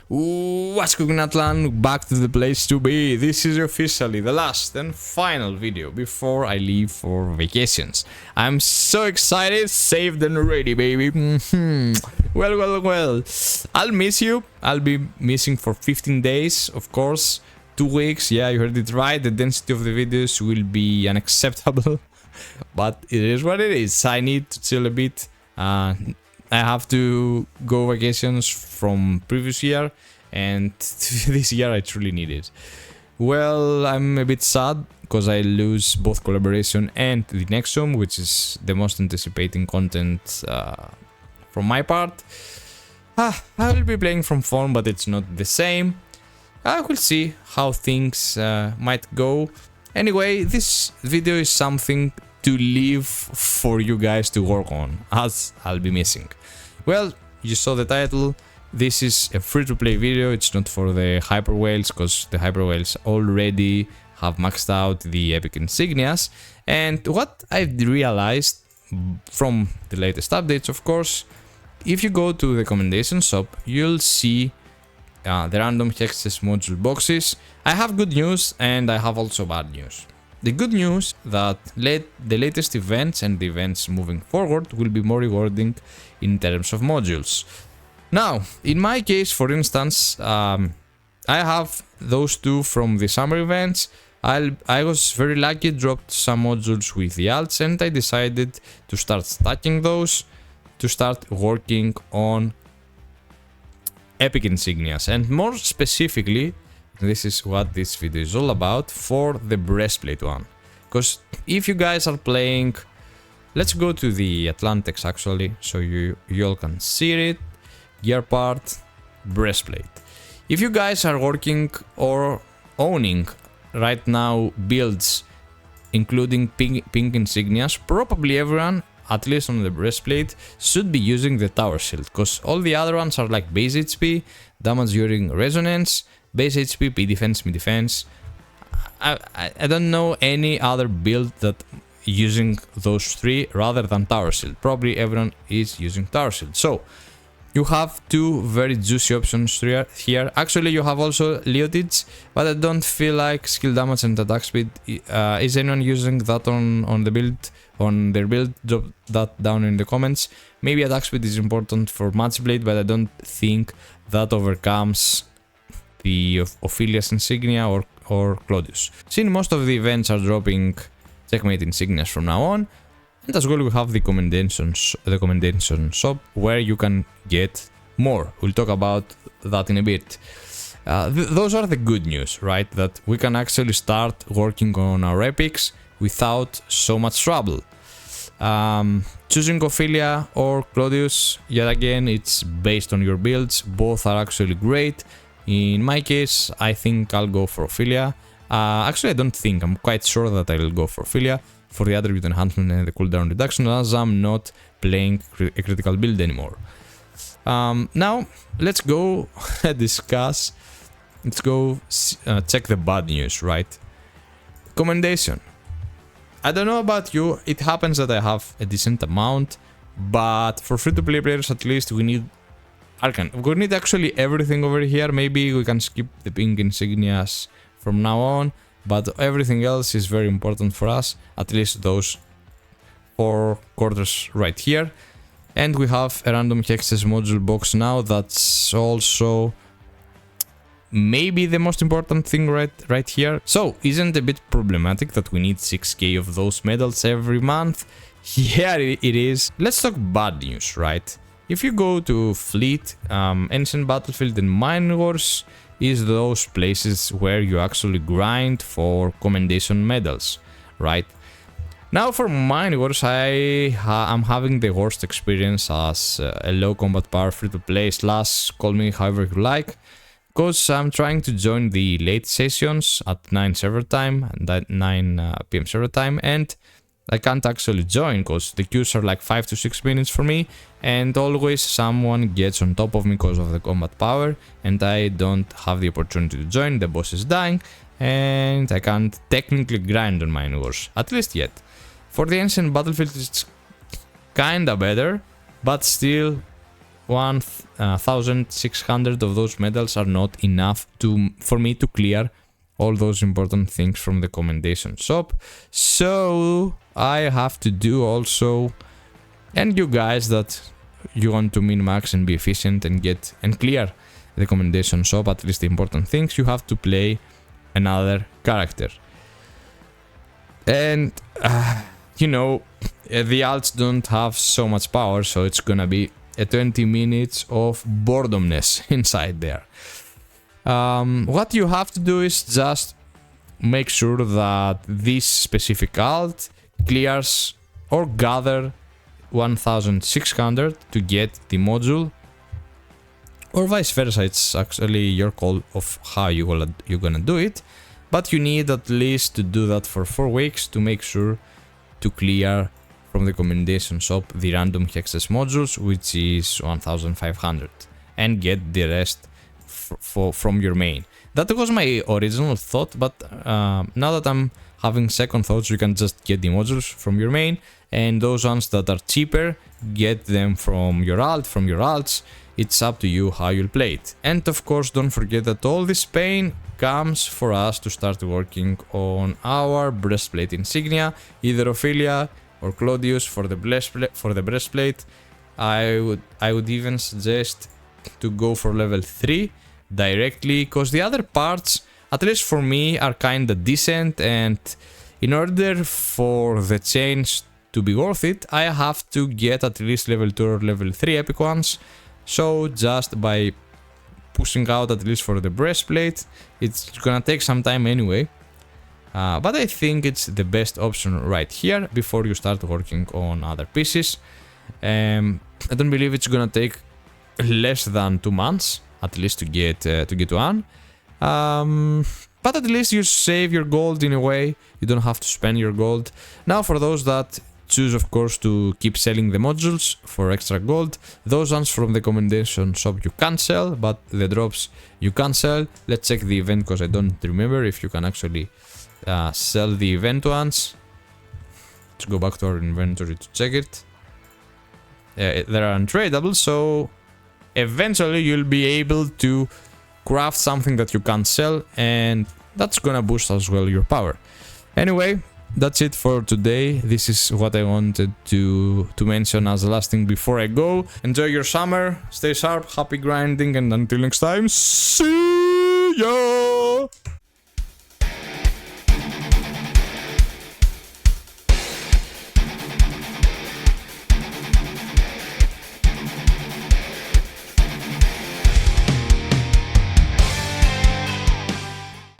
What's cooking, Atlan? Back to the place to be. This is officially the last and final video before I leave for vacations. I'm so excited, saved and ready, baby. Well. I'll miss you. I'll be missing for 15 days, of course. 2 weeks, yeah, you heard it right. The density of the videos will be unacceptable. But it is what it is. I need to chill a bit. I have to go vacations from previous year, and this year I truly need it. Well, I'm a bit sad because I lose both collaboration and the Nexum, which is the most anticipating content from my part. I will be playing from phone, but it's not the same. I will see how things might go. Anyway, this video is something to leave for you guys to work on, as I'll be missing. Well, you saw the title. This is a free-to-play video. It's not for the hyper whales, because the hyper whales already have maxed out the epic insignias. And what I've realized from the latest updates, of course, if you go to the recommendation shop, you'll see the random HexChess module boxes. I have good news and I have also bad news. The good news that the latest events and the events moving forward will be more rewarding in terms of modules. Now, in my case, for instance, I have those two from the summer events. I was very lucky, dropped some modules with the alts, and I decided to start stacking those to start working on epic insignias, and more specifically, this is what this video is all about, for the breastplate one. Because if you guys are playing, let's go to the Atlan text actually, so you all can see it. Gear part, breastplate. If you guys are working or owning right now builds including pink insignias, probably everyone, at least on the breastplate, should be using the tower shield, because all the other ones are like base HP, damage during resonance, base HP, P defense, mid defense. I don't know any other build that using those three rather than tower shield. Probably everyone is using tower shield. So you have two very juicy options here. Actually, you have also Leotids, but I don't feel like skill damage and attack speed. Is anyone using that on the build? On their build? Drop that down in the comments. Maybe attack speed is important for Matchblade, but I don't think that overcomes the Ophelia's Insignia or Claudius. Since most of the events are dropping checkmate insignias from now on, and as well we have the commendation shop where you can get more. We'll talk about that in a bit. Those are the good news, right? That we can actually start working on our epics without so much trouble. Choosing Ophelia or Claudius, yet again, it's based on your builds. Both are actually great. In my case, I think I'll go for Ophelia. Actually, I don't think, I'm quite sure that I'll go for Ophelia for the attribute enhancement and the cooldown reduction, as I'm not playing a critical build anymore. Now, let's go discuss. Let's go check the bad news, right? Commendation. I don't know about you, it happens that I have a decent amount, but for free-to-play players at least we need Arcan. We need actually everything over here. Maybe we can skip the pink insignias from now on, but everything else is very important for us, at least those 4 quarters right here. And we have a random HexChess module box now. That's also maybe the most important thing right here. So, isn't it a bit problematic that we need 6k of those medals every month? Yeah, it is. Let's talk bad news, right? If you go to Fleet, Ancient Battlefield and Mine Wars is those places where you actually grind for commendation medals, right? Now for Mine Wars, I'm having the worst experience as a low combat power free-to-play / call me however you like, because I'm trying to join the late sessions at 9 server time and at 9 PM server time, and I can't actually join because the queues are like 5 to 6 minutes for me, and always someone gets on top of me because of the combat power, and I don't have the opportunity to join. The boss is dying, and I can't technically grind on Mine Wars, at least yet. For the Ancient Battlefield, it's kinda better, but still 1600 of those medals are not enough for me to clear all those important things from the commendation shop. So I have to do also, and you guys that you want to min-max and be efficient and get and clear the commendation shop, at least the important things, you have to play another character. And you know, the alts don't have so much power, so it's gonna be a 20 minutes of boredomness inside there. What you have to do is just make sure that this specific alt clears or gather 1600 to get the module, or vice versa. It's actually your call of how you're gonna do it, but you need at least to do that for 4 weeks to make sure to clear from the commendation shop the random HexChess modules, which is 1500, and get the rest from your main. That was my original thought, but now that I'm having second thoughts, you can just get the modules from your main, and those ones that are cheaper, get them from your alt, from your alts. It's up to you how you'll play it. And of course, don't forget that all this pain comes for us to start working on our Breastplate Insignia, either Ophelia or Claudius for the breastplate. I would even suggest to go for level 3 directly, because the other parts, at least for me, are kinda decent, and in order for the change to be worth it, I have to get at least level 2 or level 3 epic ones. So just by pushing out at least for the breastplate, it's gonna take some time anyway. But I think it's the best option right here before you start working on other pieces. I don't believe it's gonna take less than 2 months at least to get one. But at least you save your gold in a way. You don't have to spend your gold. Now for those that choose, of course, to keep selling the modules for extra gold, those ones from the commendation shop you can sell, but the drops you can sell. Let's check the event, because I don't remember if you can actually sell the event ones. Let's go back to our inventory to check it. They are untradeable, so eventually you'll be able to craft something that you can sell, and that's gonna boost as well your power. Anyway, that's it for today. This is what I wanted to mention as the last thing before I go. Enjoy your summer, stay sharp, happy grinding, and until next time, see ya!